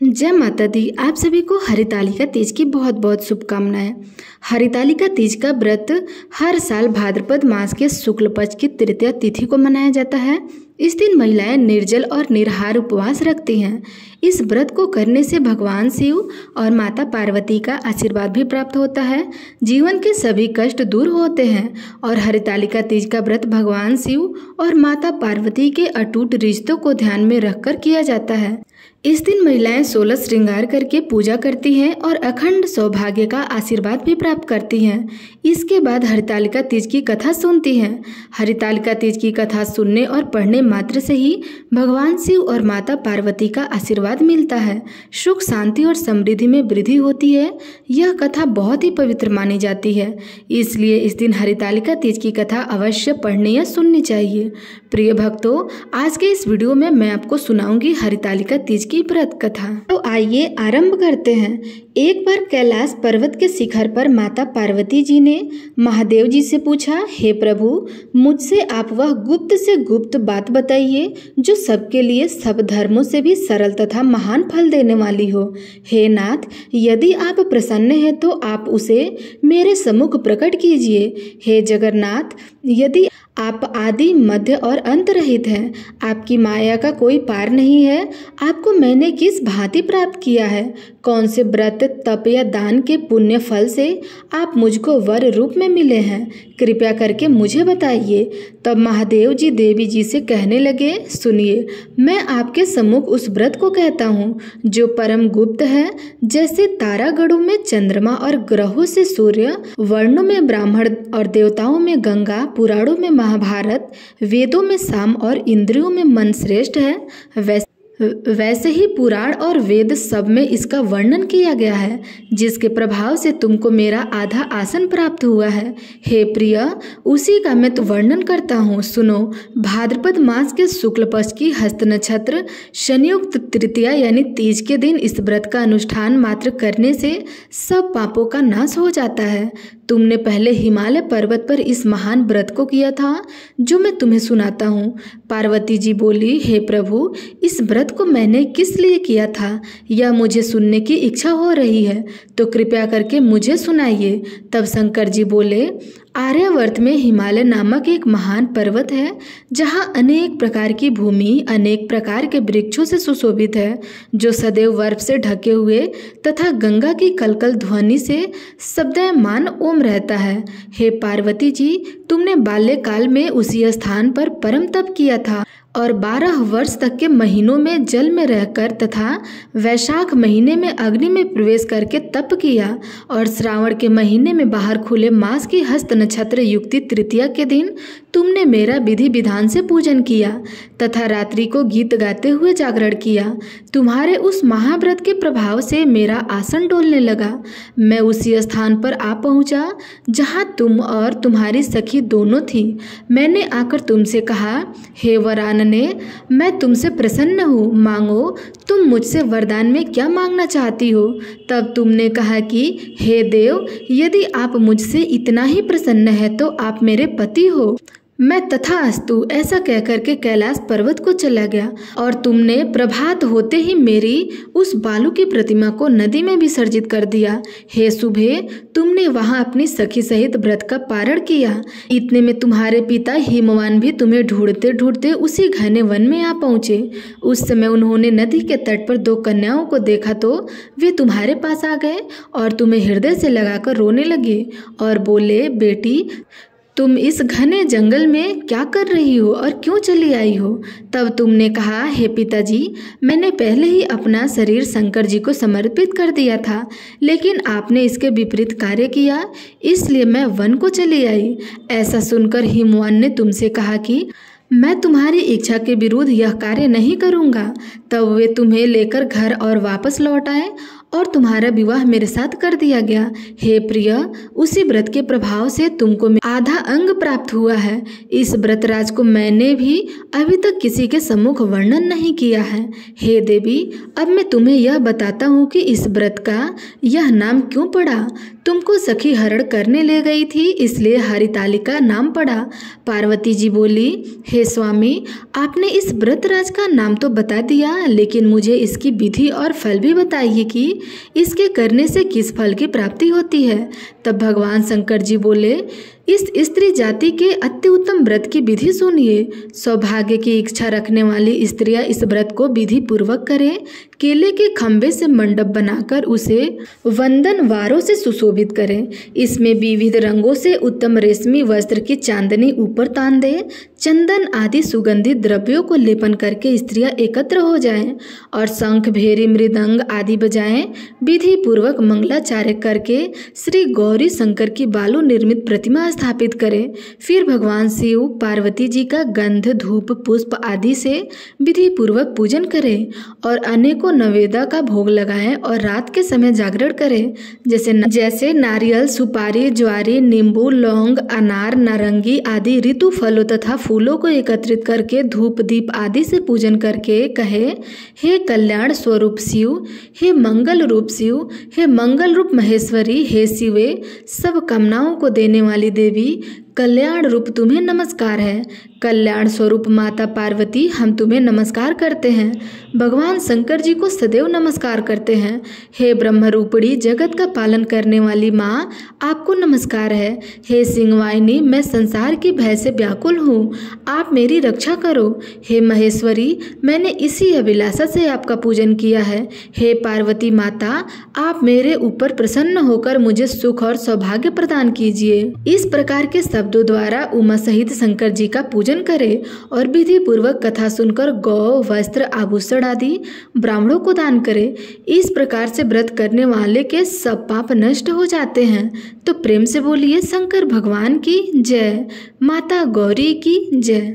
जय माता दी। आप सभी को हरितालिका तीज की बहुत बहुत शुभकामनाएं। हरितालिका तीज का व्रत हर साल भाद्रपद मास के शुक्ल पक्ष की तृतीया तिथि को मनाया जाता है। इस दिन महिलाएं निर्जल और निराहार उपवास रखती हैं। इस व्रत को करने से भगवान शिव और माता पार्वती का आशीर्वाद भी प्राप्त होता है। जीवन के सभी कष्ट दूर होते हैं और हरितालिका तीज का व्रत भगवान शिव और माता पार्वती के अटूट रिश्तों को ध्यान में रखकर किया जाता है। इस दिन महिलाएं 16 श्रृंगार करके पूजा करती हैं और अखंड सौभाग्य का आशीर्वाद भी प्राप्त करती हैं। इसके बाद हरितालिका तीज की कथा सुनती हैं। हरितालिका तीज की कथा सुनने और पढ़ने मात्र से ही भगवान शिव और माता पार्वती का आशीर्वाद मिलता है। सुख शांति और समृद्धि में वृद्धि होती है। यह कथा बहुत ही पवित्र मानी जाती है, इसलिए इस दिन हरितालिका तीज की कथा अवश्य पढ़नी या सुननी चाहिए। प्रिय भक्तों, आज के इस वीडियो में मैं आपको सुनाऊंगी हरितालिका तीज की व्रत कथा। तो आइए आरंभ करते हैं। एक बार कैलाश पर्वत के शिखर पर माता पार्वती जी ने महादेव जी से पूछा, हे प्रभु, मुझसे आप वह गुप्त से गुप्त बात बताइए जो सबके लिए सब धर्मों से भी सरल तथा महान फल देने वाली हो। हे नाथ, यदि आप प्रसन्न हैं तो आप उसे मेरे सम्मुख प्रकट कीजिए। हे जगन्नाथ, यदि आप आदि मध्य और अंत रहित हैं, आपकी माया का कोई पार नहीं है, आपको मैंने किस भांति प्राप्त किया है? कौन से व्रत, तप या दान के पुण्य फल से आप मुझको वर रूप में मिले हैं? कृपया करके मुझे बताइए। तब महादेव जी देवी जी से कहने लगे, सुनिए, मैं आपके सम्मुख उस व्रत को कहता हूँ जो परम गुप्त है। जैसे तारागणों में चंद्रमा और ग्रहों से सूर्य, वर्णों में ब्राह्मण और देवताओं में गंगा, पुराणों में महाभारत, वेदों में साम और इंद्रियों में मन श्रेष्ठ है, वैसे ही पुराण और वेद सब में इसका वर्णन किया गया है, जिसके प्रभाव से तुमको मेरा आधा आसन प्राप्त हुआ है। हे प्रिय, उसी का मैं तो वर्णन करता हूँ। सुनो, भाद्रपद मास के शुक्ल पक्ष की हस्त नक्षत्र शनियुक्त तृतीया यानी तीज के दिन इस व्रत का अनुष्ठान मात्र करने से सब पापों का नाश हो जाता है। तुमने पहले हिमालय पर्वत पर इस महान व्रत को किया था जो मैं तुम्हें सुनाता हूँ। पार्वती जी बोली, हे प्रभु, इस व्रत को मैंने किस लिए किया था यह मुझे सुनने की इच्छा हो रही है, तो कृपया करके मुझे सुनाइए। तब शंकर जी बोले, आर्यावर्त में हिमालय नामक एक महान पर्वत है जहाँ अनेक प्रकार की भूमि अनेक प्रकार के वृक्षों से सुशोभित है, जो सदैव बर्फ से ढके हुए तथा गंगा की कलकल ध्वनि से शब्दमान ओम रहता है। हे पार्वती जी, तुमने बाल्यकाल में उसी स्थान पर परम तप किया था और 12 वर्ष तक के महीनों में जल में रहकर तथा वैशाख महीने में अग्नि में प्रवेश करके तप किया और श्रावण के महीने में बाहर खुले मास की हस्त नक्षत्र युक्ति तृतीया के दिन तुमने मेरा विधि विधान से पूजन किया तथा रात्रि को गीत गाते हुए जागरण किया। तुम्हारे उस महाव्रत के प्रभाव से मेरा आसन डोलने लगा। मैं उसी स्थान पर आ पहुंचा जहां तुम और तुम्हारी सखी दोनों थी। मैंने आकर तुमसे कहा, हे वरानने, मैं तुमसे प्रसन्न हूँ, मांगो, तुम मुझसे वरदान में क्या मांगना चाहती हो? तब तुमने कहा कि हे देव, यदि आप मुझसे इतना ही प्रसन्न है तो आप मेरे पति हो। मैं तथास्तु ऐसा कहकर के कैलाश पर्वत को चला गया और तुमने प्रभात होते ही मेरी उस बालू की प्रतिमा को नदी में विसर्जित कर दिया। हे शुभे, तुमने वहां अपनी सखी सहित व्रत का पारण किया। इतने में तुम्हारे पिता हिमवान भी तुम्हें ढूंढते ढूंढते उसी घने वन में आ पहुंचे। उस समय उन्होंने नदी के तट पर 2 कन्याओं को देखा तो वे तुम्हारे पास आ गए और तुम्हें हृदय से लगाकर रोने लगे और बोले, बेटी, तुम इस घने जंगल में क्या कर रही हो और क्यों चली आई हो? तब तुमने कहा, हे पिताजी, मैंने पहले ही अपना शरीर शंकर जी को समर्पित कर दिया था, लेकिन आपने इसके विपरीत कार्य किया, इसलिए मैं वन को चली आई। ऐसा सुनकर हिमवान ने तुमसे कहा कि मैं तुम्हारी इच्छा के विरुद्ध यह कार्य नहीं करूँगा। तब वे तुम्हें लेकर घर और वापस लौट आए और तुम्हारा विवाह मेरे साथ कर दिया गया। हे प्रिय, उसी व्रत के प्रभाव से तुमको आधा अंग प्राप्त हुआ है। इस व्रतराज को मैंने भी अभी तक किसी के सम्मुख वर्णन नहीं किया है। हे देवी, अब मैं तुम्हें यह बताता हूँ कि इस व्रत का यह नाम क्यों पड़ा। तुमको सखी हरण करने ले गई थी, इसलिए हरितालिका नाम पड़ा। पार्वती जी बोली, हे स्वामी, आपने इस व्रतराज का नाम तो बता दिया, लेकिन मुझे इसकी विधि और फल भी बताइए कि इसके करने से किस फल की प्राप्ति होती है। तब भगवान शंकर जी बोले, इस स्त्री जाति के अति उत्तम व्रत की विधि सुनिए। सौभाग्य की इच्छा रखने वाली स्त्रियां इस व्रत को विधि पूर्वक करें। केले के खंभे से मंडप बनाकर उसे वंदन वारों से सुशोभित करें। इसमें विविध रंगों से उत्तम रेशमी वस्त्र की चांदनी ऊपर तान दें। चंदन आदि सुगंधित द्रव्यों को लेपन करके स्त्रियां एकत्र हो जाएं और शंख, भेरी, मृदंग आदि बजाएं। विधि पूर्वक मंगलाचार्य करके श्री गौरी शंकर की बालू निर्मित प्रतिमा स्थापित करें। फिर भगवान शिव, पार्वती जी का गंध, धूप, पुष्प आदि से विधि पूर्वक पूजन करें और अनेकों नवेदा का भोग लगाएं और रात के समय जागरण करें। जैसे नारियल, सुपारी, ज्वारी, नींबू, लौंग, अनार, नारंगी आदि ऋतु फलों तथा फूलों को एकत्रित करके धूप, दीप आदि से पूजन करके कहे, हे कल्याण स्वरूप शिव, हे मंगल रूप शिव, हे मंगल रूप महेश्वरी, हे शिवे, सब कामनाओं को देने वाली देवी, कल्याण रूप तुम्हें नमस्कार है। कल्याण स्वरूप माता पार्वती, हम तुम्हें नमस्कार करते हैं। भगवान शंकर जी को सदैव नमस्कार करते हैं। हे ब्रह्मरूपिणी, जगत का पालन करने वाली माँ, आपको नमस्कार है। हे सिंहवाहिनी, मैं संसार की भय से व्याकुल हूँ, आप मेरी रक्षा करो। हे महेश्वरी, मैंने इसी अभिलाषा से आपका पूजन किया है। हे पार्वती माता, आप मेरे ऊपर प्रसन्न होकर मुझे सुख और सौभाग्य प्रदान कीजिए। इस प्रकार के शब्दों द्वारा उमा सहित शंकर जी का पूजन करें और विधि पूर्वक कथा सुनकर गौ, वस्त्र, आभूषण आदि ब्राह्मणों को दान करें। इस प्रकार से व्रत करने वाले के सब पाप नष्ट हो जाते हैं। तो प्रेम से बोलिए शंकर भगवान की जय, माता गौरी की जय।